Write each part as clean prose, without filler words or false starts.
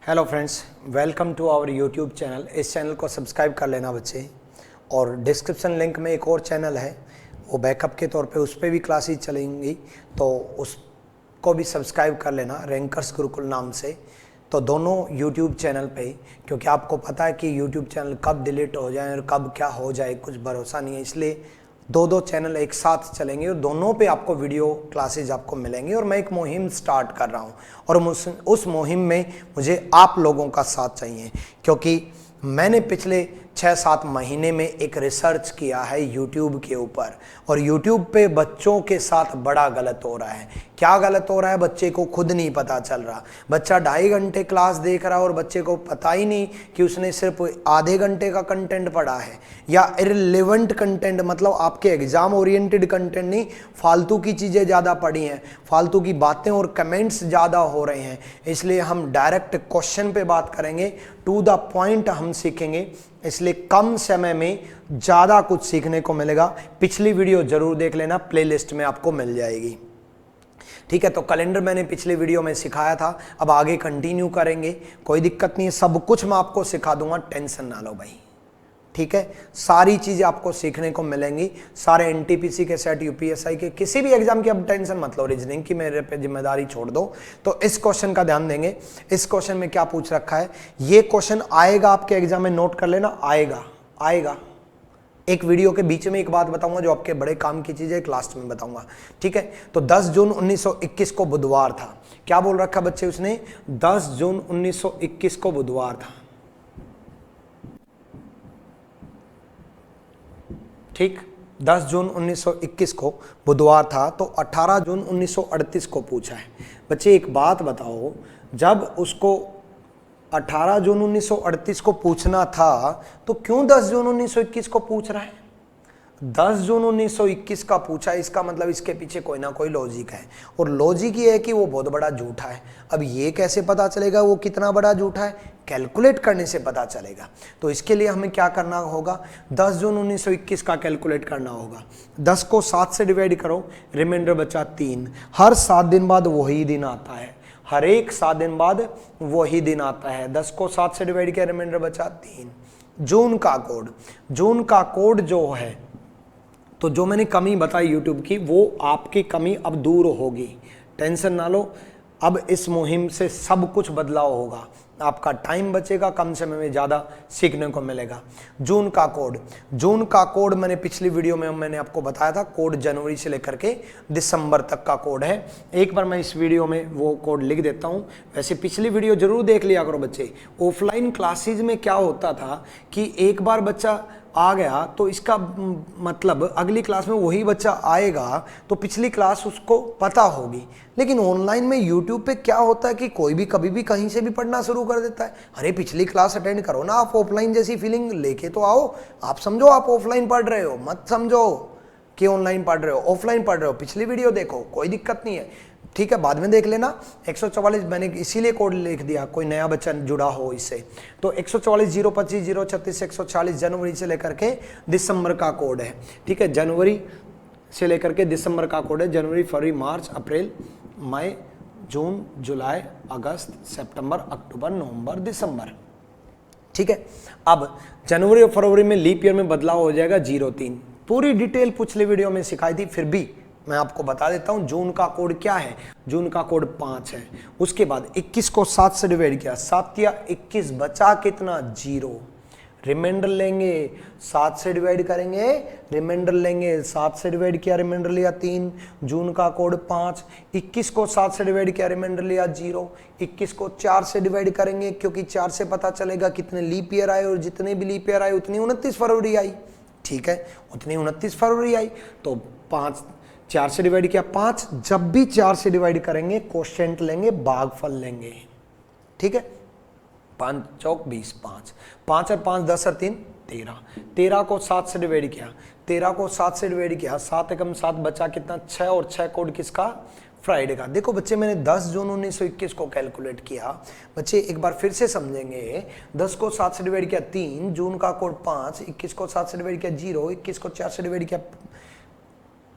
Hello friends, welcome to our YouTube channel. इस चैनल को सब्सक्राइब कर लेना बच्चे। और डिस्क्रिप्शन लिंक में एक और चैनल है, वो बैकअप के तौर पे उस पर भी क्लासेस चलेंगी, तो उसको भी सब्सक्राइब कर लेना, रैंकर्स गुरुकुल नाम से। तो दोनों यूट्यूब चैनल पे, क्योंकि आपको पता है कि यूट्यूब चैनल कब डिलीट हो जाए और कब क्या हो जाए कुछ भरोसा नहीं है, इसलिए दो चैनल एक साथ चलेंगे और दोनों पे आपको वीडियो क्लासेस आपको मिलेंगी। और मैं एक मुहिम स्टार्ट कर रहा हूँ और उस मुहिम में मुझे आप लोगों का साथ चाहिए, क्योंकि मैंने पिछले 6-7 महीने में एक रिसर्च किया है यूट्यूब के ऊपर, और यूट्यूब पे बच्चों के साथ बड़ा गलत हो रहा है। क्या गलत हो रहा है बच्चे को खुद नहीं पता चल रहा। बच्चा 2.5 घंटे क्लास देख रहा है और बच्चे को पता ही नहीं कि उसने सिर्फ आधे घंटे का कंटेंट पढ़ा है, या इररिलेवेंट कंटेंट, मतलब आपके एग्जाम ओरिएंटेड कंटेंट नहीं, फालतू की चीज़ें ज़्यादा पढ़ी हैं, फालतू की बातें और कमेंट्स ज़्यादा हो रहे हैं। इसलिए हम डायरेक्ट क्वेश्चन पे बात करेंगे, टू द पॉइंट हम सीखेंगे, इसलिए कम समय में ज़्यादा कुछ सीखने को मिलेगा। पिछली वीडियो जरूर देख लेना, प्लेलिस्ट में आपको मिल जाएगी। ठीक है, तो कैलेंडर मैंने पिछले वीडियो में सिखाया था, अब आगे कंटिन्यू करेंगे, कोई दिक्कत नहीं है, सब कुछ मैं आपको सिखा दूंगा, टेंशन ना लो भाई। ठीक है, सारी चीज़ें आपको सीखने को मिलेंगी, सारे एनटीपीसी के सेट, यूपीएसआई के, किसी भी एग्जाम की अब टेंशन मत लो, रीजनिंग की मेरे पे जिम्मेदारी छोड़ दो। तो इस क्वेश्चन का ध्यान देंगे। इस क्वेश्चन में क्या पूछ रखा है, ये क्वेश्चन आएगा आपके एग्जाम में, नोट कर लेना, आएगा। एक वीडियो के बीच में एक बात बताऊंगा जो आपके बड़े काम की चीज है, एक लास्ट में बताऊंगा। ठीक है, तो 10 जून 1921 को बुधवार था। क्या बोल रखा बच्चे उसने, 10 जून 1921 को बुधवार था। ठीक, 10 जून 1921 को बुधवार था, तो 18 जून 1938 को पूछा है। बच्चे एक बात बताओ, जब उसको 18 जून 1938 को पूछना था तो क्यों 10 जून 1921 को पूछ रहा है? 10 जून 1921 का पूछा, इसका मतलब इसके पीछे कोई ना कोई लॉजिक है, और लॉजिक ये है कि वो बहुत बड़ा झूठा है। अब ये कैसे पता चलेगा वो कितना बड़ा झूठा है? कैलकुलेट करने से पता चलेगा। तो इसके लिए हमें क्या करना होगा, 10 जून 1921 का कैलकुलेट करना होगा। 10 को 7 से डिवाइड करो, रिमाइंडर बचा 3। हर 7 दिन बाद वही दिन आता है, हर एक 7 दिन बाद वही दिन आता है। 10 को 7 से डिवाइड किया, रिमाइंडर बचा 3। जून का कोड जो है, तो जो मैंने कमी बताई यूट्यूब की, वो आपकी कमी अब दूर होगी, टेंशन ना लो। अब इस मुहिम से सब कुछ बदलाव होगा, आपका टाइम बचेगा, कम समय में ज़्यादा सीखने को मिलेगा। जून का कोड मैंने पिछली वीडियो में मैंने आपको बताया था, कोड जनवरी से लेकर के दिसंबर तक का कोड है। एक बार मैं इस वीडियो में वो कोड लिख देता हूँ। वैसे पिछली वीडियो जरूर देख लिया करो बच्चे। ऑफलाइन क्लासेज में क्या होता था कि एक बार बच्चा आ गया तो इसका मतलब अगली क्लास में वही बच्चा आएगा, तो पिछली क्लास उसको पता होगी। लेकिन ऑनलाइन में यूट्यूब पे क्या होता है कि कोई भी कभी भी कहीं से भी पढ़ना शुरू कर देता है। अरे पिछली क्लास अटेंड करो ना, आप ऑफलाइन जैसी फीलिंग लेके तो आओ। आप समझो आप ऑफलाइन पढ़ रहे हो, मत समझो कि ऑनलाइन पढ़ रहे हो। ऑफलाइन पढ़ रहे हो, पिछली वीडियो देखो, कोई दिक्कत नहीं है। ठीक है, बाद में देख लेना। 144 मैंने इसीलिए कोड लिख दिया, कोई नया बच्चा जुड़ा हो इससे। तो 144 025 036 140 जनवरी से लेकर के दिसंबर का कोड है। ठीक है, जनवरी से लेकर के दिसंबर का कोड है। जनवरी, फरवरी, मार्च, अप्रैल, मई, जून, जुलाई, अगस्त, सितंबर, अक्टूबर, नवंबर, दिसंबर। ठीक है, अब जनवरी और फरवरी में लीप ईयर में बदलाव हो जाएगा 03। पूरी डिटेल पिछले वीडियो में सिखाई थी, फिर भी मैं आपको बता देता हूं। जून का कोड क्या है, जून का कोड 5 है। उसके बाद 21 को 7 से डिवाइड किया, 7 या 21 बचा कितना, 0। रिमाइंडर लेंगे, 7 से डिवाइड करेंगे, रिमाइंडर लेंगे, 7 से डिवाइड किया, रिमाइंडर लिया 3। जून का कोड 5। 21 को 7 से डिवाइड किया, रिमाइंडर लिया 0। 21 को 4 से डिवाइड करेंगे, क्योंकि 4 से पता चलेगा कितने लीप ईयर आए, और जितने भी लीप ईयर आए उतनी 29 फरवरी आई। ठीक है, उतनी 29 फरवरी आई। तो 4 से डिवाइड किया 5। जब भी 4 से डिवाइड करेंगे कोशेंट लेंगे, भागफल लेंगे। ठीक है, 5 चौक 20, 5 और 5 10 और 3 13। 13 को 7 से डिवाइड किया, 13 को 7 से डिवाइड किया, 7 एकम 7 बचा कितना, 6। और 6 कोड किसका, फ्राइडे का। देखो बच्चे, मैंने 10 जून 1921 को कैलकुलेट किया। बच्चे एक बार फिर से समझेंगे। 10 को 7 से डिवाइड किया 3, जून का कोड 5, 21 को 7 से डिवाइड किया 0, 21 को 4 से डिवाइड किया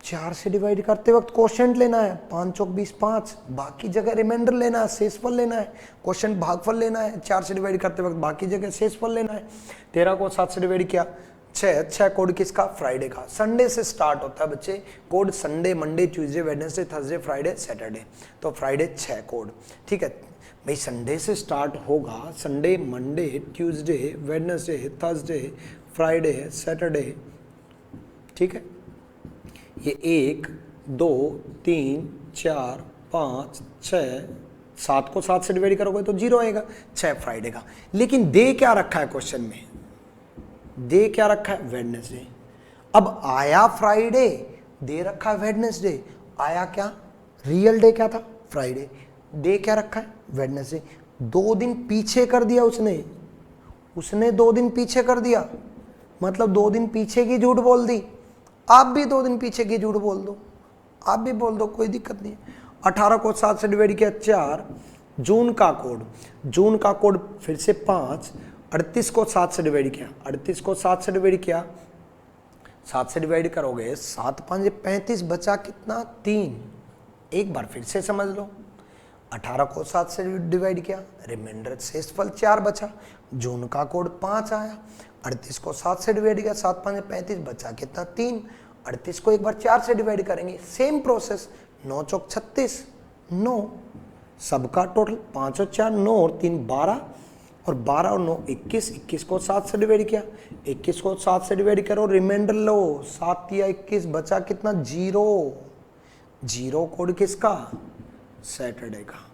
4 से डिवाइड करते वक्त क्वोशिएंट लेना है, 5 चौक 20 5, बाकी जगह रिमाइंडर लेना है, शेषफल लेना है, क्वोशिएंट भागफल लेना है, 4 से डिवाइड करते वक्त बाकी जगह शेषफल लेना है। 13 को 7 से डिवाइड किया, 6 कोड किसका, फ्राइडे का। संडे से स्टार्ट होता है बच्चे code, Sunday Monday Tuesday Wednesday Thursday Friday Saturday, तो फ्राइडे 6 कोड, ठीक है भाई। संडे से स्टार्ट होगा, Sunday Monday Tuesday Wednesday Thursday Friday Saturday, ठीक है। ये 1 2 3 4 5 6 7 को 7 से डिवाइड करोगे तो 0 आएगा, 6 फ्राइडे का। लेकिन दे क्या रखा है क्वेश्चन में, दे क्या रखा है, वेडनेसडे। अब आया फ्राइडे, दे रखा है वेडनेसडे, आया क्या, रियल डे क्या था, फ्राइडे, दे क्या रखा है, वेडनेसडे। 2 दिन पीछे कर दिया उसने 2 दिन पीछे कर दिया, मतलब 2 दिन पीछे की झूठ बोल दी। आप भी 2 दिन पीछे की झूठ बोल दो, आप भी बोल दो, कोई दिक्कत नहीं है। 18 को 7 से डिवाइड किया 4, जून का कोड फिर से 5, 38 को 7 से डिवाइड किया, 38 को 7 से डिवाइड किया, 7 से डिवाइड करोगे 7 5 35, बचा कितना, 3। एक बार फिर से समझ लो, 18 को 7 से डिवाइड किया, रिमाइंडर शेषफल 4 बचा, जून का कोड 5 आया। 38 को 7 से डिवाइड किया, 7 5 35, बचा कितना, 3। 38 को एक बार 4 से डिवाइड करेंगे, सेम प्रोसेस, 9 चौक 36, 9 सबका टोटल 5 और 4 9 और 3 12, और 12 और 9 21, 21 को 7 से डिवाइड किया, 21 को 7 से डिवाइड करो, रिमाइंडर लो, 7 या 21, बचा कितना, 0। 0 कोड किसका, सैटरडे का।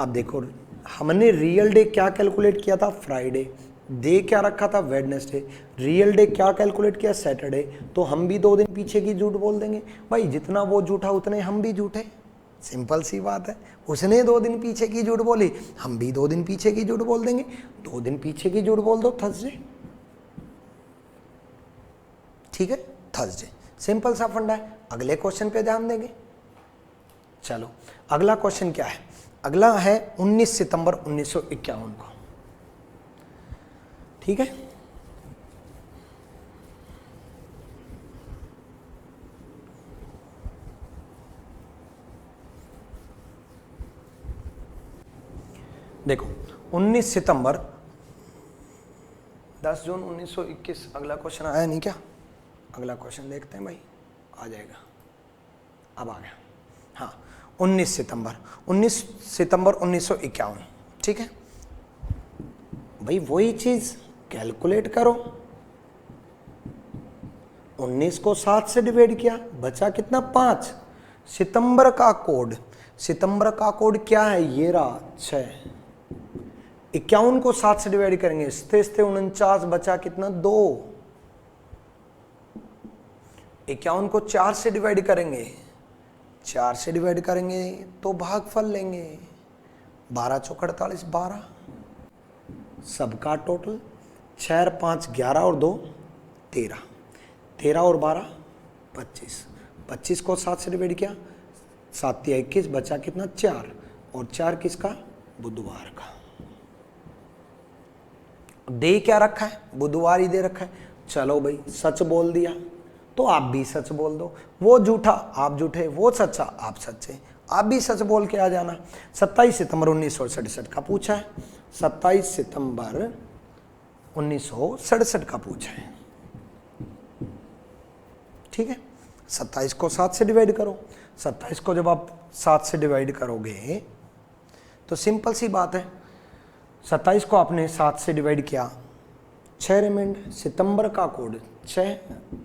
अब देखो हमने रियल डे क्या कैलकुलेट किया था, फ्राइडे, डे क्या रखा था, वेडनेसडे, रियल डे क्या कैलकुलेट किया, सैटरडे, तो हम भी 2 दिन पीछे की झूठ बोल देंगे भाई, जितना वो झूठा उतने हम भी झूठे, सिंपल सी बात है। उसने 2 दिन पीछे की झूठ बोली, हम भी 2 दिन पीछे की झूठ बोल देंगे। 2 दिन पीछे की झूठ बोल दो, थर्सडे, ठीक है, थर्सडे, सिंपल सा फंडा है। अगले क्वेश्चन पे ध्यान देंगे। चलो अगला क्वेश्चन क्या है, अगला है 19 सितंबर 1951 को, ठीक है। देखो 19 सितंबर 10 जून 1921, अगला क्वेश्चन आया नहीं क्या, अगला क्वेश्चन देखते हैं भाई, आ जाएगा, अब आ गया। हाँ 19 सितंबर 1951, ठीक है भाई, वही चीज कैलकुलेट करो। 19 को 7 से डिवाइड किया, बचा कितना, 5। सितंबर का कोड क्या है, ये रहा 6। 51 को 7 से डिवाइड करेंगे, 49, बचा कितना, 2। 51 को 4 से डिवाइड करेंगे, 4 से डिवाइड करेंगे तो भागफल लेंगे, 12 चौक 48, 12 सबका टोटल, 6 5 11 और 2 13, 13 और 12 25, 25 को 7 से डिवाइड किया, 7 या 21, बचा कितना, 4, और 4 किसका, बुधवार का। डे क्या रखा है, बुधवार ही दे रखा है। चलो भाई सच बोल दिया तो आप भी सच बोल दो, वो झूठा आप झूठे, वो सच्चा आप सच्चे, आप भी सच बोल के आ जाना। 27 सितंबर 1967 का पूछा है, 27 सितंबर 1967 का पूछा है, ठीक है। 27 को 7 से डिवाइड करो, 27 को जब आप 7 से डिवाइड करोगे तो सिंपल सी बात है, 27 को आपने 7 से डिवाइड किया, 6 रिमाइंडर, सितंबर का कोड 6।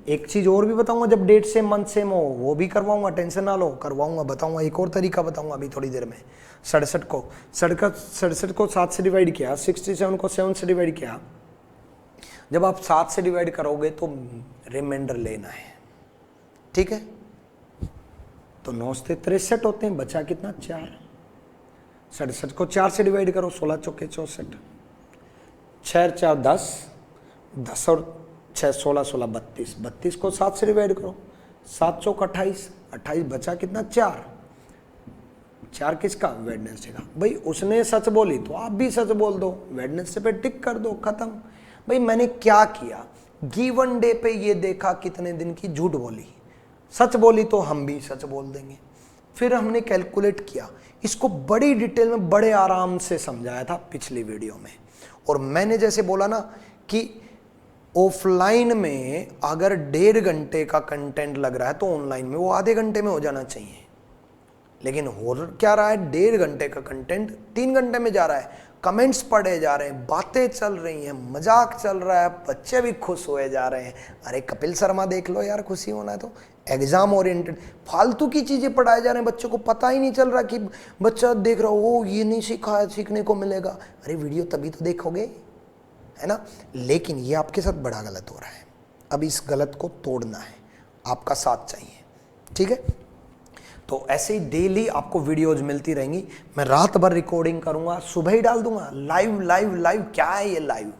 एक चीज और भी बताऊंगा, जब डेट सेम मंथ सेम हो वो भी करवाऊंगा, टेंशन ना लो, करवाऊंगा, बताऊंगा, एक और तरीका बताऊंगा अभी थोड़ी देर में। 67 को 7 से डिवाइड किया, 67 को 7 से डिवाइड किया, जब आप 7 से डिवाइड करोगे तो रिमाइंडर लेना है, ठीक है। तो 9 से 63 होते हैं, बचा कितना, 4। 67 को 4 से डिवाइड करो, 16 चौके 64, 6 4 10, 10 और 6 16 16 32, 32 को 7 से डिवाइड करो, 7 चौक 28, 28 बचा कितना, 4। 4 किसका, वेडनेसडे का। भाई उसने सच बोली तो आप भी सच बोल दो, वेडनेसडे पे टिक कर दो, खत्म। भाई मैंने क्या किया, गिवन डे पे ये देखा कितने दिन की झूठ बोली, सच बोली तो हम भी सच बोल देंगे। फिर हमने कैलकुलेट किया, इसको बड़ी डिटेल में बड़े आराम से समझाया था पिछली वीडियो में। और मैंने जैसे बोला ना कि ऑफलाइन में अगर 1.5 घंटे का कंटेंट लग रहा है तो ऑनलाइन में वो आधे घंटे में हो जाना चाहिए। लेकिन हो क्या रहा है, 1.5 घंटे का कंटेंट 3 घंटे में जा रहा है। कमेंट्स पढ़े जा रहे हैं, बातें चल रही हैं, मजाक चल रहा है, बच्चे भी खुश हुए जा रहे हैं। अरे कपिल शर्मा देख लो यार, खुशी होना है तो। एग्जाम ओरिएंटेड फालतू की चीजें पढ़ाए जा रहे हैं, बच्चों को पता ही नहीं चल रहा कि बच्चा देख रहा हो ये नहीं सीखा है, सीखने को मिलेगा। अरे वीडियो तभी तो देखोगे, है ना। लेकिन ये आपके साथ बड़ा गलत हो रहा है। अब इस गलत को तोड़ना है, आपका साथ चाहिए, ठीक है। तो ऐसे ही डेली आपको वीडियोज मिलती रहेंगी। मैं रात भर रिकॉर्डिंग करूंगा, सुबह ही डाल दूंगा। लाइव लाइव लाइव क्या है ये लाइव?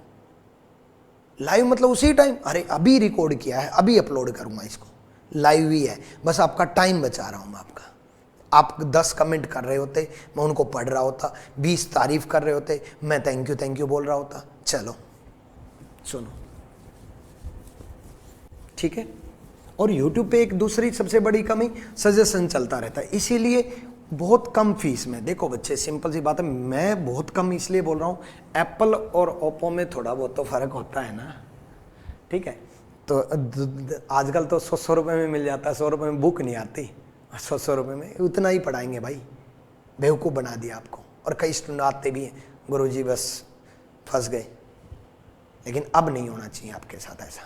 लाइव मतलब उसी टाइम, अरे अभी रिकॉर्ड किया है, अभी अपलोड करूंगा इसको, लाइव ही है। बस आपका टाइम बचा रहा हूं मैं आपका। आप 10 कमेंट कर रहे होते, मैं उनको पढ़ रहा होता। 20 तारीफ कर रहे होते, मैं थैंक यू बोल रहा होता। चलो सुनो, ठीक है। और YouTube पे एक दूसरी सबसे बड़ी कमी, सजेशन चलता रहता है। इसीलिए बहुत कम फीस में, देखो बच्चे सिंपल सी बात है, मैं बहुत कम इसलिए बोल रहा हूँ, एप्पल और ओप्पो में थोड़ा बहुत तो फर्क होता है ना, ठीक है। तो आजकल तो 100 रुपये में मिल जाता है, 100 रुपये में बुक नहीं आती, 100 रुपये में उतना ही पढ़ाएंगे भाई। बेवकूफ़ बना दिया आपको। और कई स्टूडेंट आते भी हैं, गुरुजी बस फंस गए। लेकिन अब नहीं होना चाहिए आपके साथ ऐसा,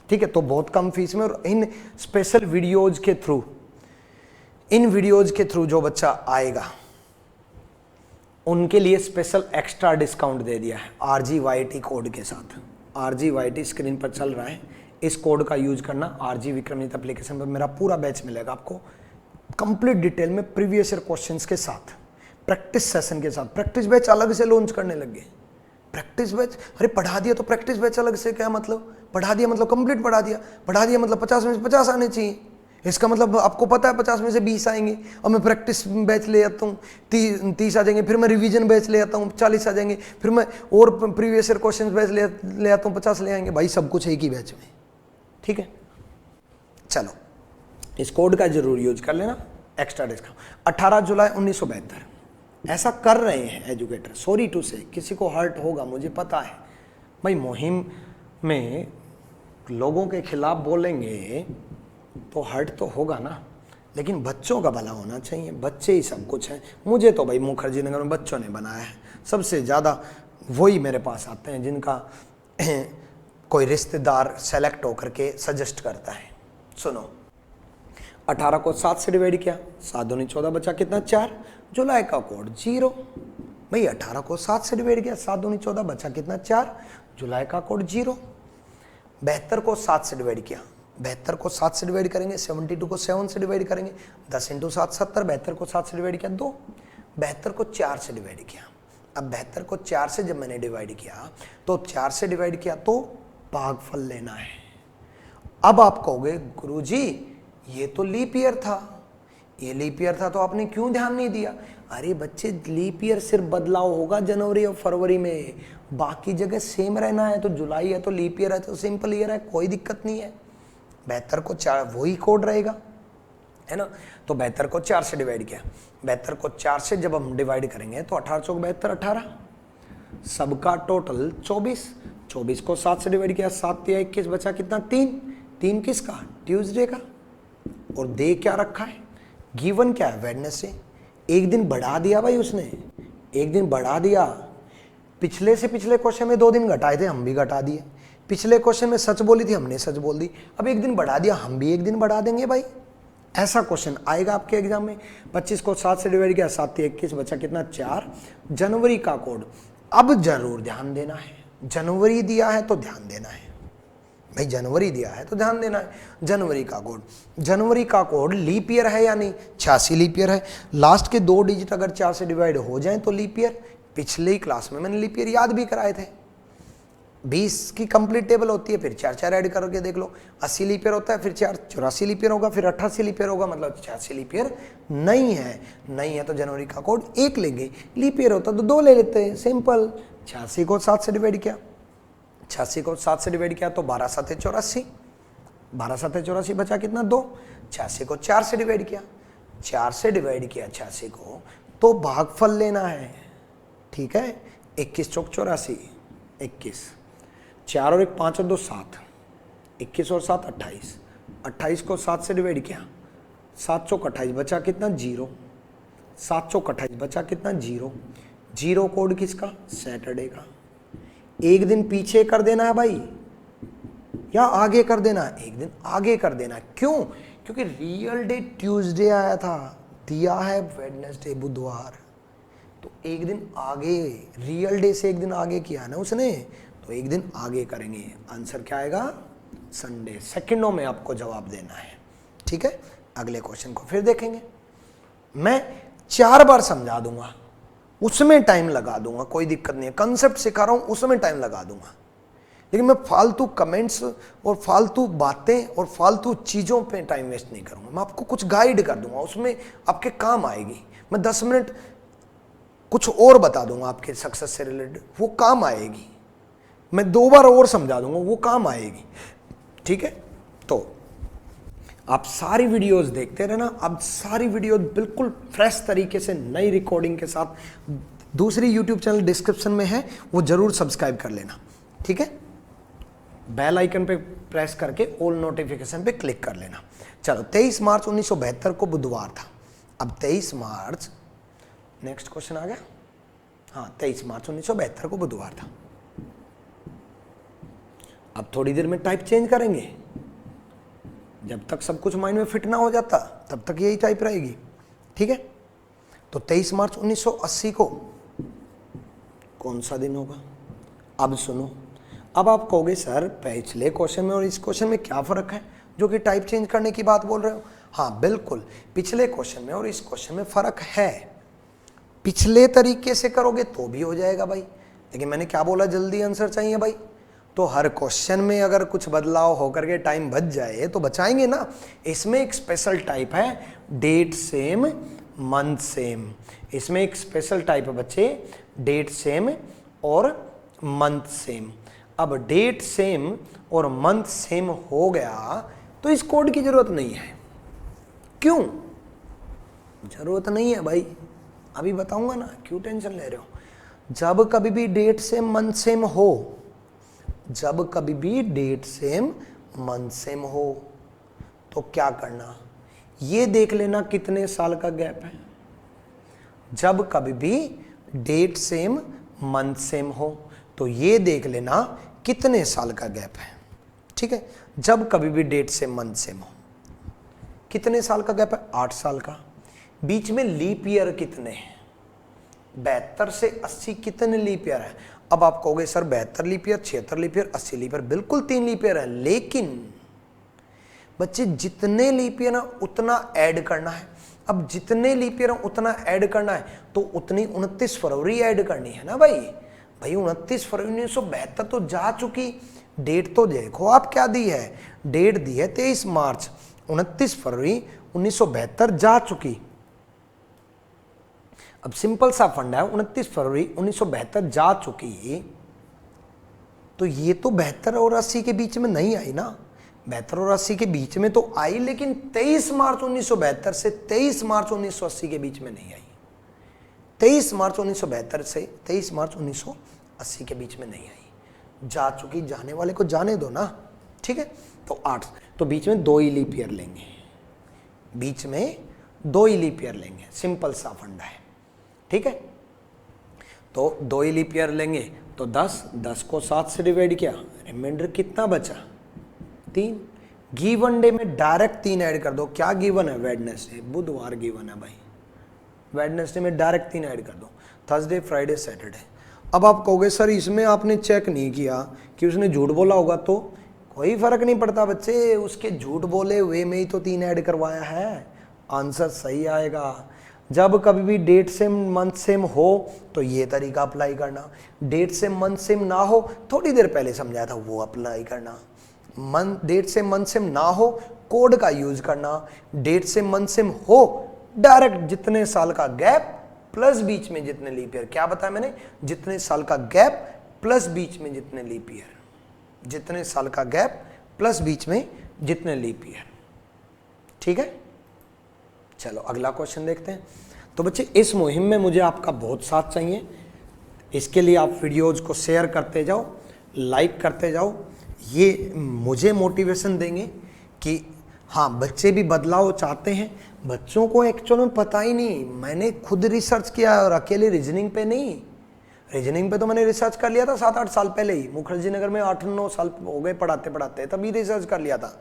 ठीक है। तो बहुत कम फीस में और इन स्पेशल वीडियोज के थ्रू, इन वीडियोज के थ्रू जो बच्चा आएगा उनके लिए स्पेशल एक्स्ट्रा डिस्काउंट दे दिया है RGYT कोड के साथ। RGYT स्क्रीन पर चल रहा है, इस कोड का यूज करना। RG विक्रमजीत एप्लीकेशन पर मेरा पूरा बैच मिलेगा आपको कंप्लीट डिटेल में, प्रीवियस ईयर क्वेश्चंस के साथ, प्रैक्टिस सेशन के साथ। प्रैक्टिस बैच अलग से लॉन्च करने लगे। प्रैक्टिस बैच, अरे पढ़ा दिया तो प्रैक्टिस बैच अलग से क्या मतलब? पढ़ा दिया मतलब कंप्लीट पढ़ा दिया, पढ़ा दिया मतलब 50 में से 50 आने चाहिए। इसका मतलब आपको पता है 50 में से 20 आएंगे, और मैं प्रैक्टिस बैच ले आता हूँ 30 आ जाएंगे, फिर मैं रिवीजन बैच ले आता हूँ 40 आ जाएंगे, फिर मैं और प्रीवियस ईयर क्वेश्चन बैच ले आता हूँ 50 ले आएंगे। भाई सब कुछ एक ही बैच में, ठीक है। चलो इस कोड का जरूर यूज कर लेना, एक्स्ट्रा डिस्काउंट। 18 जुलाई 1972 ऐसा कर रहे हैं एजुकेटर। सॉरी टू से, किसी को हर्ट होगा मुझे पता है भाई। मुहिम में लोगों के खिलाफ बोलेंगे तो हर्ट तो होगा ना, लेकिन बच्चों का भला होना चाहिए। बच्चे ही सब कुछ हैं। मुझे तो भाई मुखर्जी नगर में बच्चों ने बनाया है। सबसे ज़्यादा वही मेरे पास आते हैं जिनका कोई रिश्तेदार सेलेक्ट होकर के सजेस्ट करता है। सुनो, 18 को 7 से डिवाइड किया, 7 दूनी 14 बचा कितना? 4। जुलाई का कोड 0। भाई 18 को 7 से डिवाइड किया, 7 दूनी 14 बचा कितना? 4। जुलाई का कोड 0। 72 को 7 से डिवाइड किया, 72 को 7 से डिवाइड करेंगे, 72 को 7 से डिवाइड करेंगे, 10 × 7 70। 72 को 7 से डिवाइड किया 2। 72 को 4 से डिवाइड किया। अब 72 को 4 से जब मैंने डिवाइड किया तो 4 से डिवाइड किया तो भागफल लेना है। अब आप कहोगे गुरुजी ये तो लीप ईयर था, ये लीप ईयर था तो आपने क्यों ध्यान नहीं दिया? अरे बच्चे लीप ईयर सिर्फ बदलाव होगा जनवरी और फरवरी में, बाकी जगह सेम रहना है। तो जुलाई है तो लीप ईयर है तो सिंपल ईयर है, कोई दिक्कत नहीं है। 72 को 4 वही कोड रहेगा, है ना। तो 72 को 4 से डिवाइड किया, 72 को 4 से जब हम डिवाइड करेंगे तो 18 चौक 72 18, सबका टोटल 24। 24 को 7 से डिवाइड किया, 7 या 21 बचा कितना? 3। 3 किसका? ट्यूसडे का। और दे क्या रखा है? गिवन क्या है? वेडनेसडे। एक दिन बढ़ा दिया भाई उसने, एक दिन बढ़ा दिया। पिछले से पिछले क्वेश्चन में 2 दिन घटाए थे, हम भी घटा दिए। पिछले क्वेश्चन में सच बोली थी, हमने सच बोल दी। अब एक दिन बढ़ा दिया, हम भी एक दिन बढ़ा देंगे भाई। ऐसा क्वेश्चन आएगा आपके एग्जाम में। 25 को 7 से डिवाइड किया, 7 या 21 बचा कितना? 4। जनवरी का कोड अब जरूर ध्यान देना है। जनवरी दिया है तो ध्यान देना है भाई, जनवरी दिया है तो ध्यान देना है। जनवरी का कोड, जनवरी का कोड लीप ईयर है या नहीं? 86 लीप ईयर है। लास्ट के 2 डिजिट अगर 4 से डिवाइड हो जाएं तो लीप ईयर। पिछले ही क्लास में मैंने लीप ईयर याद भी कराए थे। 20 की कंप्लीट टेबल होती है, फिर 4 ऐड करके देख लो। 80 लीप ईयर होता है, फिर 4 84 लीप ईयर होगा, फिर 88 लीप ईयर होगा, मतलब 86 लीप ईयर नहीं है। नहीं है तो जनवरी का कोड 1 लेंगे। लीप ईयर होता तो 2 ले लेते हैं, सिंपल। 86 को 7 से डिवाइड किया, 86 को 7 से डिवाइड किया तो 12 7 84। 12 7 84 बचा कितना 2। 86 को 4 से डिवाइड किया, 4 से डिवाइड किया 86 को, तो भागफल लेना है। ठीक है, 21 चौक 84, 21, 4 और 1 5 और 2 7, 21 और 7 28, 28 को 7 से डिवाइड किया, 7 चौक 28 बचा कितना 0, 7 चौक 28 बचा कितना 0, 0 कोड किसका, सैटरडे का। एक दिन पीछे कर देना है भाई या आगे कर देना है, एक दिन आगे कर देना है। क्यों? क्योंकि रियल डे ट्यूसडे आया था, दिया है वेडनेसडे बुधवार, तो एक दिन आगे, रियल डे से एक दिन आगे किया ना उसने, तो एक दिन आगे करेंगे। आंसर क्या आएगा, संडे। सेकंडों में आपको जवाब देना है। ठीक है, अगले क्वेश्चन को फिर देखेंगे। मैं 4 बार समझा दूंगा, उसमें टाइम लगा दूंगा, कोई दिक्कत नहीं है। कंसेप्ट सिखा रहा हूं, उसमें टाइम लगा दूंगा, लेकिन मैं फालतू कमेंट्स और फालतू बातें और फालतू चीज़ों पे टाइम वेस्ट नहीं करूंगा। मैं आपको कुछ गाइड कर दूंगा, उसमें आपके काम आएगी। मैं 10 मिनट कुछ और बता दूंगा आपके सक्सेस से रिलेटेड, वो काम आएगी। मैं 2 बार और समझा दूंगा, वो काम आएगी। ठीक है, तो आप सारी वीडियोस देखते रहना। अब सारी वीडियो बिल्कुल फ्रेश तरीके से नई रिकॉर्डिंग के साथ दूसरी यूट्यूब चैनल डिस्क्रिप्शन में है, वो जरूर सब्सक्राइब कर लेना। ठीक है, बेल आइकन पे प्रेस करके ऑल नोटिफिकेशन पे क्लिक कर लेना। चलो, 23 मार्च 1972 को बुधवार था। अब 23 मार्च, नेक्स्ट क्वेश्चन आ गया। हाँ, 23 मार्च 1972 को बुधवार था। अब थोड़ी देर में टाइप चेंज करेंगे, जब तक सब कुछ माइंड में फिट ना हो जाता तब तक यही टाइप रहेगी। ठीक है, तो 23 मार्च 1980 को कौन सा दिन होगा? अब सुनो, अब आप कहोगे सर पिछले क्वेश्चन में और इस क्वेश्चन में क्या फ़र्क है जो कि टाइप चेंज करने की बात बोल रहे हो? हाँ बिल्कुल, पिछले क्वेश्चन में और इस क्वेश्चन में फ़र्क है। पिछले तरीके से करोगे तो भी हो जाएगा भाई, लेकिन मैंने क्या बोला, जल्दी आंसर चाहिए भाई। तो हर क्वेश्चन में अगर कुछ बदलाव होकर के टाइम बच जाए तो बचाएंगे ना। इसमें एक स्पेशल टाइप है डेट सेम मंथ सेम, इसमें एक स्पेशल टाइप है बच्चे, डेट सेम और मंथ सेम। अब डेट सेम और मंथ सेम हो गया तो इस कोड की जरूरत नहीं है। क्यों जरूरत नहीं है भाई? अभी बताऊंगा ना, क्यों टेंशन ले रहे हो। जब कभी भी डेट सेम मंथ सेम हो, जब कभी भी डेट सेम मंथ सेम हो तो क्या करना, ये देख लेना कितने साल का गैप है। जब कभी भी डेट सेम मंथ सेम हो तो ये देख लेना कितने साल का गैप है। ठीक है, जब कभी भी डेट सेम मंथ सेम हो, कितने साल का गैप है? 8 साल का। बीच में लीप ईयर कितने हैं? 72 से 80 कितने लीप ईयर है? अब आप कहोगे sir 72 leap year, 76 leap year, 80 leap year, बिल्कुल 3 लीप ईयर है, लेकिन बच्चे जितने लीप ईयर है उतना ऐड करना है। अब जितने लीप ईयर है उतना ऐड करना है तो उतनी 29 फरवरी ऐड करनी है ना भाई। भाई 29 फरवरी 1972 तो जा चुकी, डेट तो देखो आप क्या दी है, डेट दी है 23 मार्च, 29 फरवरी 1972 जा चुकी। अब सिंपल सा फंडा है, 29 फरवरी 1972 जा चुकी, तो ये तो 72 और 80 के बीच में नहीं आई ना। 72 और 80 के बीच में तो आई, लेकिन 23 मार्च 1972 से 23 मार्च 1980 के बीच में नहीं आई। 23 मार्च 1972 से 23 मार्च 1980 के बीच में नहीं आई। जा चुकी, जाने वाले को जाने दो ना। ठीक है, तो 8, तो बीच में 2 ही लीप ईयर लेंगे, बीच में 2 ही लीप ईयर लेंगे, सिंपल सा फंडा है। ठीक है, तो 2 ही लीप ईयर लेंगे तो 10 को 7 से डिवाइड किया, रिमाइंडर कितना बचा? 3। गिवन डे में डायरेक्ट 3 ऐड कर दो। क्या गिवन है? वेडनेसडे, बुधवार गिवन है भाई। वेडनेसडे में डायरेक्ट 3 ऐड कर दो, थर्सडे, फ्राइडे, सैटरडे। अब आप कहोगे सर इसमें आपने चेक नहीं किया कि उसने झूठ बोला होगा, तो कोई फर्क नहीं पड़ता बच्चे, उसके झूठ बोले हुए में ही तो 3 ऐड करवाया है, आंसर सही आएगा। जब कभी भी डेट सेम मंथ सेम हो तो ये तरीका अप्लाई करना, डेट सेम मंथ सेम ना हो, थोड़ी देर पहले समझाया था वो अप्लाई करना। डेट सेम मंथ सेम ना हो, कोड का यूज करना। डेट सेम मंथ सेम हो, डायरेक्ट जितने साल का गैप प्लस बीच में जितने लीप ईयर, क्या बताया मैंने? जितने साल का गैप प्लस बीच में जितने लीप ईयर, जितने साल का गैप प्लस बीच में जितने लीप ईयर। ठीक है, चलो अगला क्वेश्चन देखते हैं। तो बच्चे इस मुहिम में मुझे आपका बहुत साथ चाहिए। इसके लिए आप वीडियोज को शेयर करते जाओ, लाइक करते जाओ। ये मुझे मोटिवेशन देंगे कि हाँ बच्चे भी बदलाव चाहते हैं। बच्चों को एक्चुअल में पता ही नहीं, मैंने खुद रिसर्च किया और अकेले रीजनिंग पे नहीं। रीजनिंग पे तो मैंने रिसर्च कर लिया था 7-8 साल पहले ही, मुखर्जी नगर में 8-9 साल हो गए पढ़ाते पढ़ाते, तभी रिसर्च कर लिया था।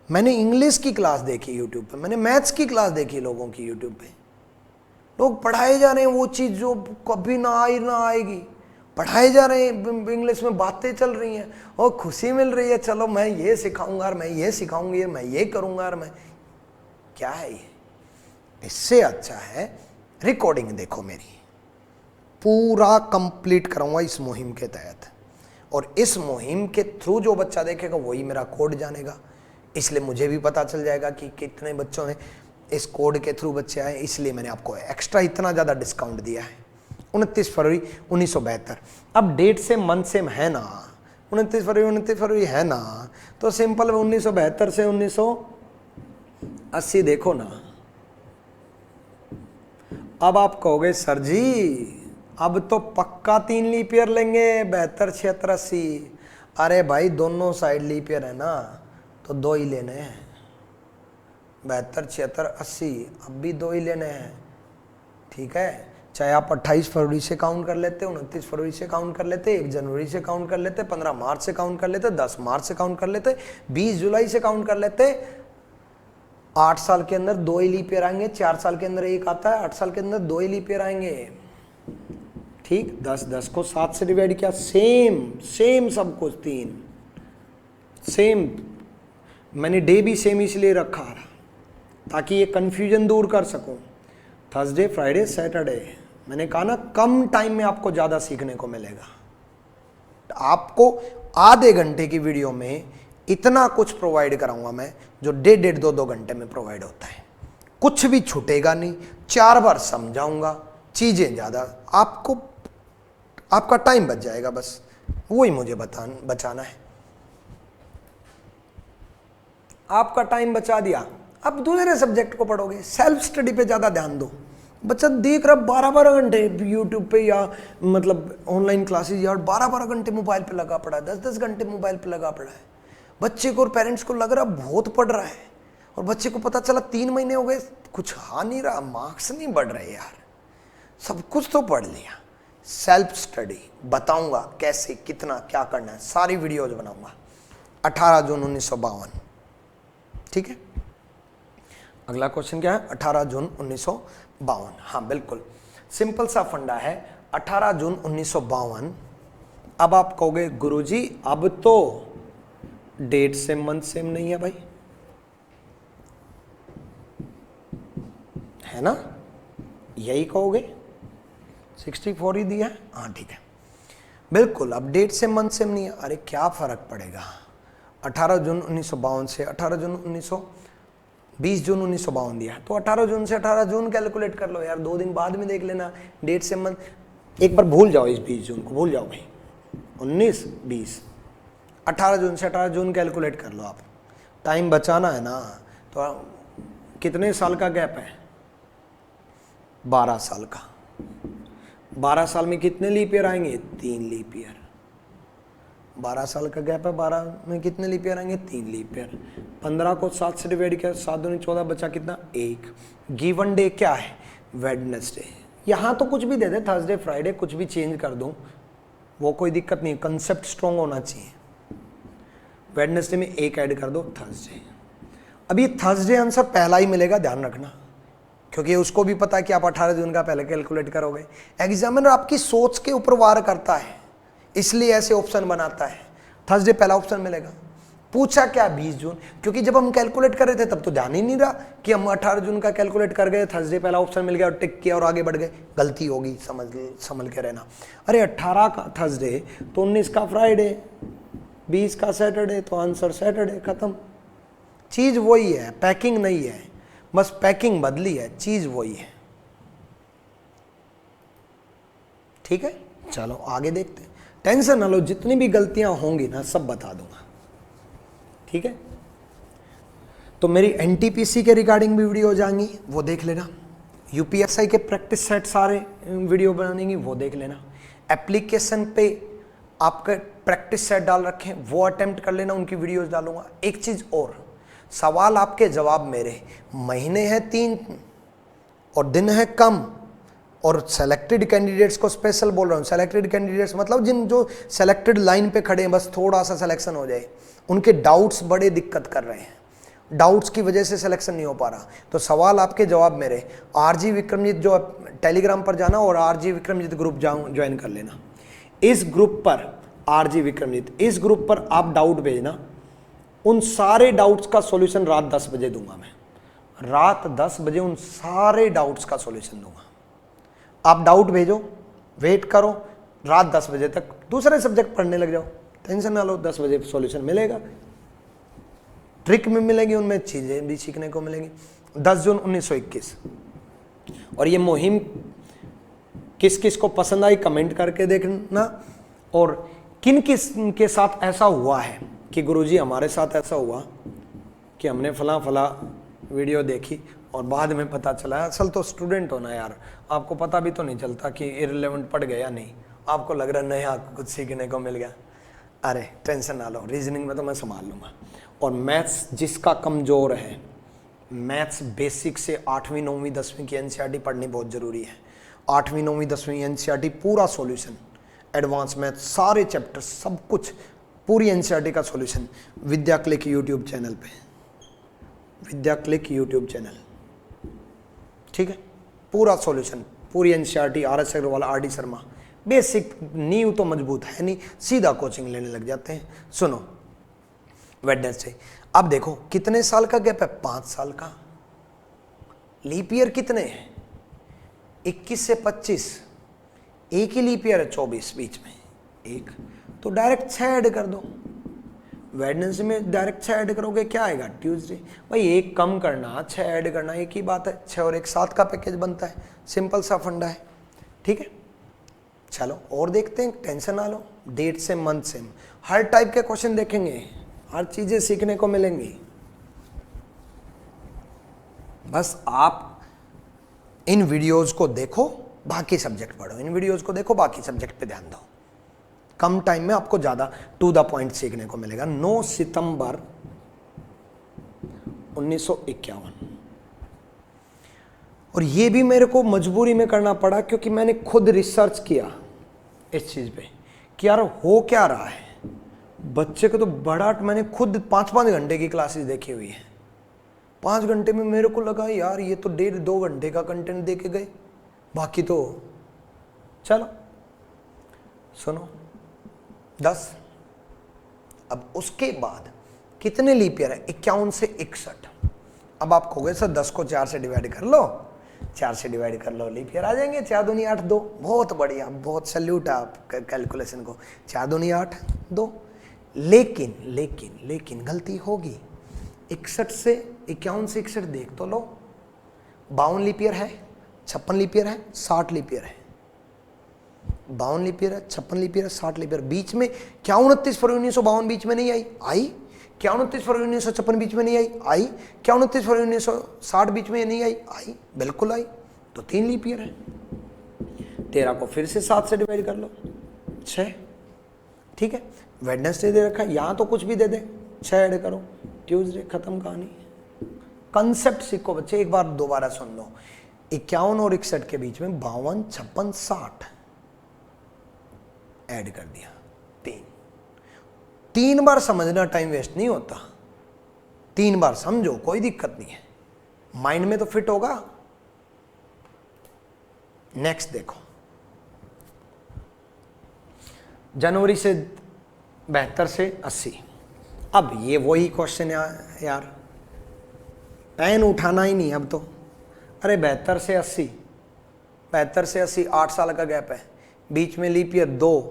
मैंने इंग्लिश की क्लास देखी यूट्यूब पे, मैंने मैथ्स की क्लास देखी लोगों की यूट्यूब पे। लोग पढ़ाए जा रहे हैं वो चीज़ जो कभी ना आएगी, पढ़ाए जा रहे हैं, इंग्लिश में बातें चल रही हैं और खुशी मिल रही है। चलो मैं ये सिखाऊंगा और मैं ये सिखाऊंगी, मैं ये करूंगा और मैं क्या है ये। इससे अच्छा है रिकॉर्डिंग देखो मेरी, पूरा कंप्लीट कराऊंगा इस मुहिम के तहत, और इस मुहिम के थ्रू जो बच्चा देखेगा वही मेरा कोड जानेगा। इसलिए मुझे भी पता चल जाएगा कि कितने बच्चों ने इस कोड के थ्रू बच्चे आए, इसलिए मैंने आपको एक्स्ट्रा इतना ज़्यादा डिस्काउंट दिया है। 29 फरवरी 1972। अब डेट से मंथ सेम है ना, 29 फरवरी है ना, तो सिंपल 1972 से 1980 देखो ना। अब आप कहोगे सर जी अब तो पक्का 3 लीप ईयर लेंगे, 72, 76, 80। अरे भाई दोनों साइड लीप ईयर है ना, तो 2 ही लेने हैं। 72, 76, 80 अब भी 2 ही लेने हैं। ठीक है, चाहे आप 28 फरवरी से काउंट कर लेते, 29 फरवरी से काउंट कर लेते, 1 जनवरी से काउंट कर लेते, 15 मार्च से काउंट कर लेते, 10 मार्च से काउंट कर लेते, 20 जुलाई से काउंट कर लेते। 8 साल के अंदर 2 ही लीप ईयर आएंगे, 4 साल के अंदर 1 आता है, 8 साल के अंदर 2 ही लीप ईयर आएंगे। ठीक, 10 को 7 से डिवाइड किया, सेम सब कुछ 3 सेम। मैंने डे भी सेम इसलिए रखा ताकि ये कंफ्यूजन दूर कर सकूं। थर्सडे, फ्राइडे, सैटरडे, मैंने कहा ना कम टाइम में आपको ज़्यादा सीखने को मिलेगा। आपको आधे घंटे की वीडियो में इतना कुछ प्रोवाइड कराऊंगा मैं जो 1.5-2 घंटे में प्रोवाइड होता है। कुछ भी छूटेगा नहीं, 4 बार समझाऊंगा, चीज़ें ज़्यादा, आपका टाइम बच जाएगा। बस वही मुझे बचाना है। आपका टाइम बचा दिया, अब दूसरे सब्जेक्ट को पढ़ोगे, सेल्फ स्टडी पे ज़्यादा ध्यान दो। बच्चा देख रहा 12-12 घंटे यूट्यूब पे या मतलब ऑनलाइन क्लासेस, या 12-12 घंटे मोबाइल पे लगा पड़ा है, 10-10 घंटे मोबाइल पे लगा पड़ा है। बच्चे को और पेरेंट्स को लग रहा बहुत पढ़ रहा है, और बच्चे को पता चला 3 महीने हो गए कुछ आ नहीं रहा, मार्क्स नहीं बढ़ रहे यार। सब कुछ तो पढ़ लिया। सेल्फ स्टडी बताऊंगा कैसे, कितना, क्या करना है, सारी वीडियोज बनाऊंगा। 18 जून 1952। ठीक है, अगला क्वेश्चन क्या है? 18 जून 1952। हाँ बिल्कुल, सिंपल सा फंडा है। 18 जून 1952। अब आप कहोगे गुरुजी अब तो डेट सेम मंथ सेम नहीं है भाई, है ना? यही कहोगे, 64 ही दिया है। हाँ ठीक है, बिल्कुल। अब डेट से मंथ सेम नहीं है, अरे क्या फर्क पड़ेगा? 18 जून 1952 से 20 जून 1952 दिया है, तो 18 जून से 18 जून कैलकुलेट कर लो यार, 2 दिन बाद में देख लेना। डेट से मंथ एक बार भूल जाओ, इस 20 जून को भूल जाओ भाई। 19, 20, 18 जून से 18 जून कैलकुलेट कर लो आप। टाइम बचाना है ना, तो कितने साल का गैप है? 12 साल का। 12 साल में कितने लीप ईयर आएंगे? 3 लीप ईयर। 12 साल का गैप है, 12 में कितने लीप ईयर आएंगे? 3 लीप ईयर। 15 को 7 से डिवाइड किया, 7 दूनी 14, बचा कितना? 1। गिवन डे क्या है? वेडनेसडे। यहाँ तो कुछ भी दे दे, थर्सडे, फ्राइडे, कुछ भी चेंज कर दूँ, वो कोई दिक्कत नहीं, कंसेप्ट स्ट्रॉन्ग होना चाहिए। वेडनेसडे में 1 ऐड कर दो, थर्सडे। अब ये थर्सडे आंसर पहला ही मिलेगा, ध्यान रखना, क्योंकि उसको भी पता है कि आप 18 जून का पहले कैलकुलेट करोगे। एग्जामिनर आपकी सोच के ऊपर वार करता है, इसलिए ऐसे ऑप्शन बनाता है। थर्सडे पहला ऑप्शन मिलेगा। पूछा क्या? 20 जून, क्योंकि जब हम कैलकुलेट कर रहे थे तब तो ध्यान ही नहीं रहा कि हम 18 जून का कैलकुलेट कर गए, थर्सडे पहला ऑप्शन मिल गया और टिक किया और आगे बढ़ गए। गलती होगी, समझ के रहना। अरे 18 का थर्सडे तो 19 का फ्राइडे, 20 का सैटरडे, तो आंसर सैटरडे, खत्म। चीज वही है, पैकिंग नहीं है, बस पैकिंग बदली है, चीज वही है। ठीक है, चलो आगे देखते हैं। टेंशन ना लो, जितनी भी गलतियां होंगी ना सब बता दूंगा। ठीक है, तो मेरी एनटीपीसी के रिगार्डिंग भी वीडियो हो जाएंगी, वो देख लेना। यूपीएसआई के प्रैक्टिस सेट सारे वीडियो बनेंगी, वो देख लेना। एप्लीकेशन पे आपके प्रैक्टिस सेट डाल रखे हैं, वो अटेम्प्ट कर लेना, उनकी वीडियोस डालूंगा। एक चीज़ और, सवाल आपके जवाब मेरे, महीने हैं 3 और दिन है कम, और सेलेक्टेड कैंडिडेट्स को स्पेशल बोल रहा हूँ। सेलेक्टेड कैंडिडेट्स मतलब जिन जो सेलेक्टेड लाइन पे खड़े हैं, बस थोड़ा सा सिलेक्शन हो जाए, उनके डाउट्स बड़े दिक्कत कर रहे हैं, डाउट्स की वजह से सिलेक्शन नहीं हो पा रहा। तो सवाल आपके जवाब मेरे, आरजी विक्रमजीत जो टेलीग्राम पर जाना और आरजी विक्रमजीत ग्रुप ज्वाइन कर लेना। इस ग्रुप पर आरजी विक्रमजीत, इस ग्रुप पर आप डाउट भेजना, उन सारे डाउट्स का सॉल्यूशन रात 10 बजे दूंगा मैं। रात 10 बजे उन सारे डाउट्स का सॉल्यूशन दूंगा। आप डाउट भेजो, वेट करो, रात 10 बजे तक दूसरे सब्जेक्ट पढ़ने लग जाओ, टेंशन ना लो, 10 बजे सॉल्यूशन मिलेगा। ट्रिक में मिलेगी, उनमें चीज़ें भी सीखने को मिलेंगी। 10 जून 1921। और ये मुहिम किस किस को पसंद आई कमेंट करके देखना, और किन किस के साथ ऐसा हुआ है कि गुरुजी हमारे साथ ऐसा हुआ कि हमने फला फला वीडियो देखी और बाद में पता चला। असल तो स्टूडेंट होना यार, आपको पता भी तो नहीं चलता कि इररिलेवेंट पढ़ गया नहीं, आपको लग रहा नहीं आपको कुछ सीखने को मिल गया। अरे टेंशन ना लो, रीजनिंग में तो मैं संभाल लूँगा। और मैथ्स जिसका कमज़ोर है, मैथ्स बेसिक से 8वीं 9वीं 10वीं की एनसीईआरटी पढ़नी बहुत ज़रूरी है। 8वीं 9वीं 10वीं एनसीईआरटी पूरा सॉल्यूशन, एडवांस मैथ सारे चैप्टर सब कुछ, पूरी एनसीईआरटी का सॉल्यूशन विद्या क्लिक यूट्यूब चैनल पे, विद्या क्लिक यूट्यूब चैनल, ठीक है। पूरा सॉल्यूशन, पूरी NCERT, RS Agarwal, RD Sharma. Basic नींव तो मजबूत है नहीं, सीधा कोचिंग लेने लग जाते हैं। सुनो, वेडनेसडे, अब देखो कितने साल का गैप है, 5 साल का। लीप ईयर कितने हैं, 21 से 25, एक ही लीप ईयर है, 24 बीच में एक, तो डायरेक्ट 6 ऐड कर दो। वेडनेसडे में डायरेक्ट 6 ऐड करोगे, क्या आएगा, ट्यूसडे। भाई एक कम करना, 6 ऐड करना, एक ही बात है। 6 और 1 7 का पैकेज बनता है, सिंपल सा फंडा है, ठीक है। चलो और देखते हैं, टेंशन ना लो। डेट सेम, मंथ सेम, हर टाइप के क्वेश्चन देखेंगे, हर चीजें सीखने को मिलेंगी। बस आप इन वीडियोस को देखो, बाकी सब्जेक्ट पढ़ो। इन वीडियोस को देखो, बाकी सब्जेक्ट पे ध्यान दो। कम टाइम में आपको ज्यादा टू द पॉइंट सीखने को मिलेगा। 9 सितंबर 1951, और ये भी मेरे को मजबूरी में करना पड़ा क्योंकि मैंने खुद रिसर्च किया इस चीज पे कि यार हो क्या रहा है। बच्चे को तो बड़ा, मैंने खुद 5-5 घंटे की क्लासेस देखी हुई है। 5 घंटे में मेरे को लगा यार ये तो 1.5-2 घंटे का कंटेंट दे के गए, बाकी तो चलो सुनो 10। अब उसके बाद कितने लीप ईयर है, 51 से 61। अब आप कहोगे सर 10 को 4 से डिवाइड कर लो, 4 से डिवाइड कर लो, लीप ईयर आ जाएंगे। 4 दूनी 8 2, बहुत बढ़िया, बहुत सैल्यूट है आप कैलकुलेशन को। 4 दूनी 8 2, लेकिन लेकिन लेकिन गलती होगी। 61 से 51 से 61 देख तो लो, 52 लीप ईयर है, 56 लीप ईयर है, 60 लीप ईयर है। 52 लीप ईयर है, 56 लीप ईयर है, 60 लीप ईयर। बीच में क्या 29 फरवरी 1952 बीच में नहीं आई? आई। क्या 29 फरवरी 1956 बीच में नहीं आई? आई। क्या 29 फरवरी 1960 बीच में नहीं आई? आई, बिल्कुल आई। तो 3 लीप ईयर है। 13 को फिर से 7 से डिवाइड कर लो, 6, ठीक है। वेडनेसडे दे रखा है, यहाँ तो कुछ भी दे दे, 6 ऐड करो, ट्यूसडे, खत्म कहानी। कंसेप्ट सीखो बच्चे, एक बार दोबारा सुन लो। 51 और 61 के बीच में 52, 56, 60 ऐड कर दिया, 3 बार समझना, टाइम वेस्ट नहीं होता। 3 बार समझो, कोई दिक्कत नहीं है, माइंड में तो फिट होगा। नेक्स्ट देखो, जनवरी से 72 से 80। अब ये वही क्वेश्चन है यार, पेन उठाना ही नहीं अब तो। अरे 72 से 80, 72 से 80 8 साल का गैप है, बीच में लीप ईयर 2,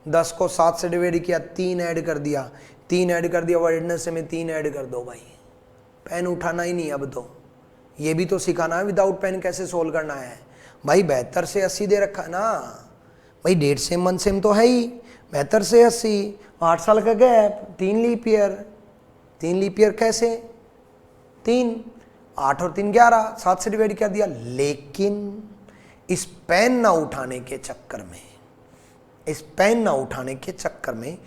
10 को 7 से डिवाइड किया, 3 ऐड कर दिया, 3 ऐड कर दिया, वेडनेसडे में 3 ऐड कर दो। भाई पेन उठाना ही नहीं अब तो, ये भी तो सिखाना है विदाउट पेन कैसे सोल्व करना है। भाई 72 से 80 दे रखा है ना भाई, डेट सेम मंथ सेम तो है ही। 72 से 80, 8 साल का gap, 3 leap year. 3 leap year कैसे 3, 8 और 3 11, 7 से डिवाइड कर दिया। लेकिन इस पेन ना उठाने के चक्कर में, इस पेन ना उठाने के चक्कर में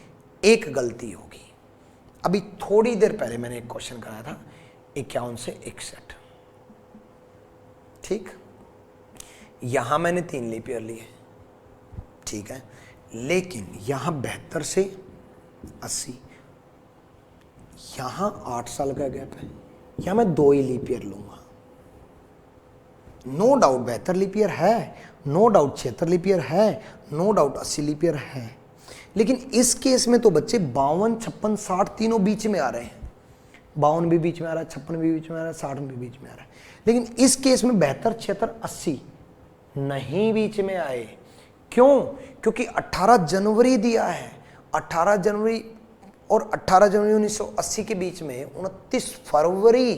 एक गलती होगी। अभी थोड़ी देर पहले मैंने एक क्वेश्चन कराया था 51 से 61, ठीक, यहां मैंने 3 लीप ईयर लिए, ठीक है, लेकिन यहां 72 से 80, यहां 8 साल का गैप है, यहां मैं 2 ही लीप ईयर लूंगा। नो डाउट 72 लीप ईयर है, नो डाउट 76 लीप ईयर है, नो डाउट 80 लीप ईयर है, लेकिन इस केस में तो बच्चे 52, 56, 60 तीनों बीच में आ रहे हैं। 52 भी बीच में आ रहा है, 56 भी बीच में आ रहा है, 60 भी बीच में आ रहा है, लेकिन इस केस में 72, 76, 80 नहीं बीच में आए। क्यों? क्योंकि 18 जनवरी दिया है, 18 जनवरी और 18 जनवरी 1980 के बीच में 29 फरवरी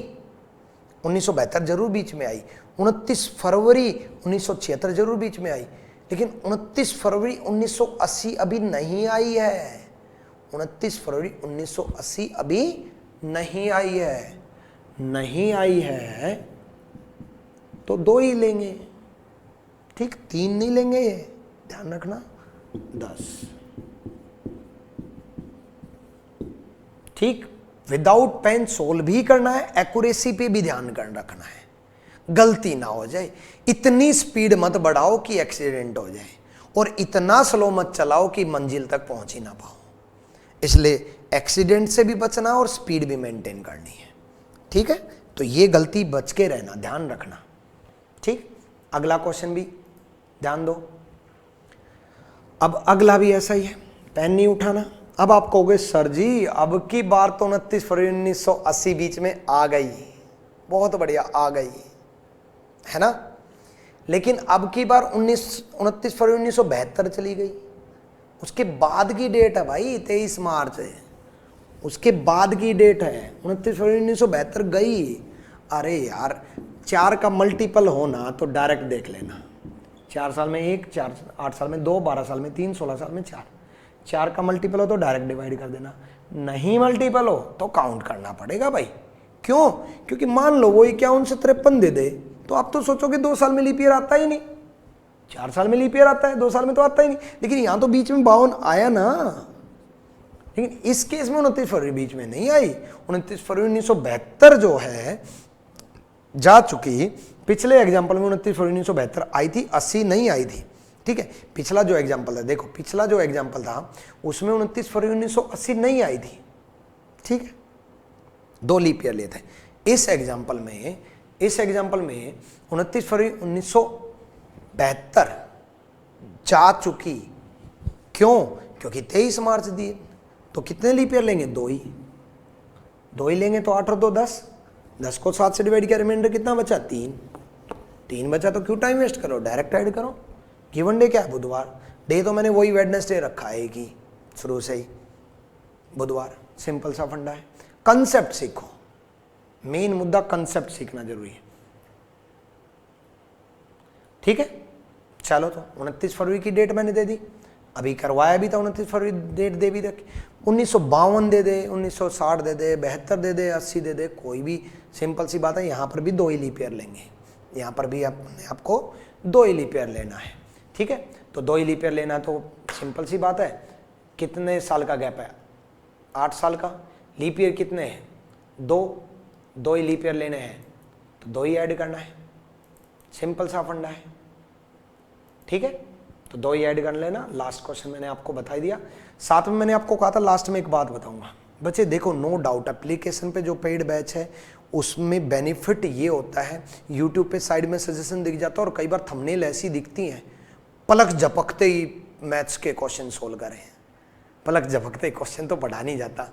1972 जरूर बीच में आई, 29 फरवरी 1976 जरूर बीच में आई, लेकिन 29 फरवरी 1980 अभी नहीं आई है। 29 फरवरी 1980 अभी नहीं आई है, नहीं आई है तो 2 ही लेंगे, ठीक, 3 नहीं लेंगे, ये ध्यान रखना। 10, ठीक, विदाउट पेन सोल्व भी करना है, एक्यूरेसी पे भी ध्यान रखना है, गलती ना हो जाए। इतनी स्पीड मत बढ़ाओ कि एक्सीडेंट हो जाए, और इतना स्लो मत चलाओ कि मंजिल तक पहुंच ही ना पाओ। इसलिए एक्सीडेंट से भी बचना और स्पीड भी मेंटेन करनी है, ठीक है। तो ये गलती बच के रहना, ध्यान रखना, ठीक। अगला क्वेश्चन भी ध्यान दो। अब अगला भी ऐसा ही है, पेन नहीं उठाना। अब आप कहोगे सर जी अब की बार तो 29 फरवरी 1980 बीच में आ गई, बहुत बढ़िया आ गई है ना, लेकिन अब की बार 29 फरवरी 1972 चली गई। उसके बाद की डेट है भाई 23 मार्च है, उसके बाद की डेट है, 29 फरवरी 1972 गई। अरे यार 4 का मल्टीपल होना तो डायरेक्ट देख लेना, 4 साल में 1, 4 8 साल में 2, 12 साल में 3, 16 साल में 4, 4 का मल्टीपल हो तो डायरेक्ट डिवाइड कर देना, नहीं मल्टीपल हो तो काउंट करना पड़ेगा भाई। क्यों? क्योंकि मान लो वो 51 से 53 दे दे तो आप तो सोचोगे 2 साल में लीप ईयर आता ही नहीं, 4 साल में लीप ईयर आता है, 2 साल में तो आता ही नहीं, लेकिन यहां तो बीच में 52 आया ना, लेकिन इस केस में 29 फरवरी बीच में नहीं आई। 29 फरवरी 1972 जो है जा चुकी, पिछले एग्जाम्पल में 29 फरवरी 1972 आई थी, 80 नहीं आई थी, ठीक है। पिछला जो एग्जाम्पल था, देखो पिछला जो एग्जाम्पल था उसमें 29 फरवरी 1980 नहीं आई थी, ठीक है, 2 लीप ईयर लिए थे। इस एग्जाम्पल में 29 फरवरी 1972 जा चुकी, क्यों? क्योंकि 23 मार्च दिए, तो कितने लीप ईयर लेंगे? 2 ही लेंगे, तो 8 और 2 10, 10 को 7 से डिवाइड किया, रिमाइंडर कितना बचा? 3 बचा, तो क्यों टाइम वेस्ट करो, डायरेक्ट ऐड करो। गिवन डे क्या है? बुधवार। डे तो मैंने वही वेडनेसडे रखा है कि शुरू से ही बुधवार, सिंपल सा फंडा है। कंसेप्ट सीखो, मेन मुद्दा कंसेप्ट सीखना जरूरी है, ठीक है। चलो तो 29 फरवरी की डेट मैंने दे दी, अभी करवाया भी था 29 फरवरी डेट दे भी रखी, 1952 दे दे, 1960 दे दे, 72 दे दे, 80 दे दे, कोई भी सिंपल सी बात है। यहाँ पर भी 2 ही लीप ईयर लेंगे, यहाँ पर भी आपको 2 ही लीप ईयर लेना है, ठीक है। तो 2 ही लीप ईयर लेना तो सिंपल सी बात है, कितने साल का गैप है? 8 साल का। लीप ईयर कितने हैं? 2 ही लीप ईयर लेने हैं तो 2 ही ऐड करना है, सिंपल सा फंडा है, ठीक है। तो 2 ही ऐड कर लेना। लास्ट क्वेश्चन मैंने आपको बता दिया, साथ में मैंने आपको कहा था लास्ट में एक बात बताऊंगा बच्चे। देखो नो डाउट एप्लीकेशन पे जो पेड बैच है उसमें बेनिफिट ये होता है, यूट्यूब पे साइड में सजेशन दिख जाता है और कई बार थंबनेल ऐसी दिखती हैं, पलक झपकते ही मैथ्स के क्वेश्चन सोल्व करें, पलक झपकते ही क्वेश्चन तो पढ़ा नहीं जाता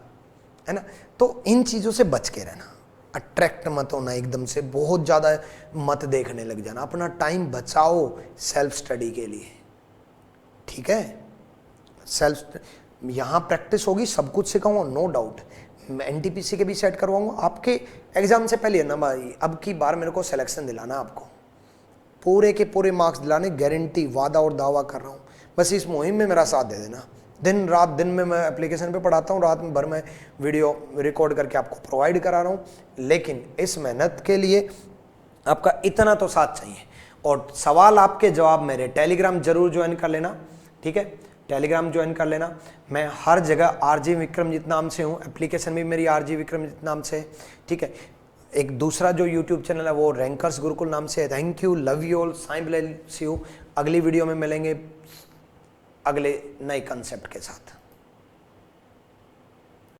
है ना। तो इन चीज़ों से बच के रहना, अट्रैक्ट मत होना एकदम से, बहुत ज़्यादा मत देखने लग जाना, अपना टाइम बचाओ सेल्फ स्टडी के लिए, ठीक है। सेल्फ यहाँ प्रैक्टिस होगी, सब कुछ सिखाऊंगा नो डाउट, मैं एनटीपीसी के भी सेट करवाऊंगा आपके एग्जाम से पहले ना भाई। अब की बार मेरे को सिलेक्शन दिलाना, आपको पूरे के पूरे मार्क्स दिलाने, गारंटी, वादा और दावा कर रहा हूँ। बस इस मुहिम में मेरा साथ दे देना, दिन रात, दिन में मैं एप्लीकेशन पे पढ़ाता हूँ, रात में भर में वीडियो रिकॉर्ड करके आपको प्रोवाइड करा रहा हूँ। लेकिन इस मेहनत के लिए आपका इतना तो साथ चाहिए। और सवाल आपके जवाब मेरे टेलीग्राम जरूर ज्वाइन कर लेना, ठीक है, टेलीग्राम ज्वाइन कर लेना। मैं हर जगह RJ विक्रमजीत नाम से हूँ, एप्लीकेशन भी मेरी RJ विक्रमजीत नाम से है, ठीक है। एक दूसरा जो यूट्यूब चैनल है वो रैंकर्स गुरुकुल नाम से है। Thank you, love you all, Sai bless you. अगली वीडियो में मिलेंगे अगले नए कंसेप्ट के साथ।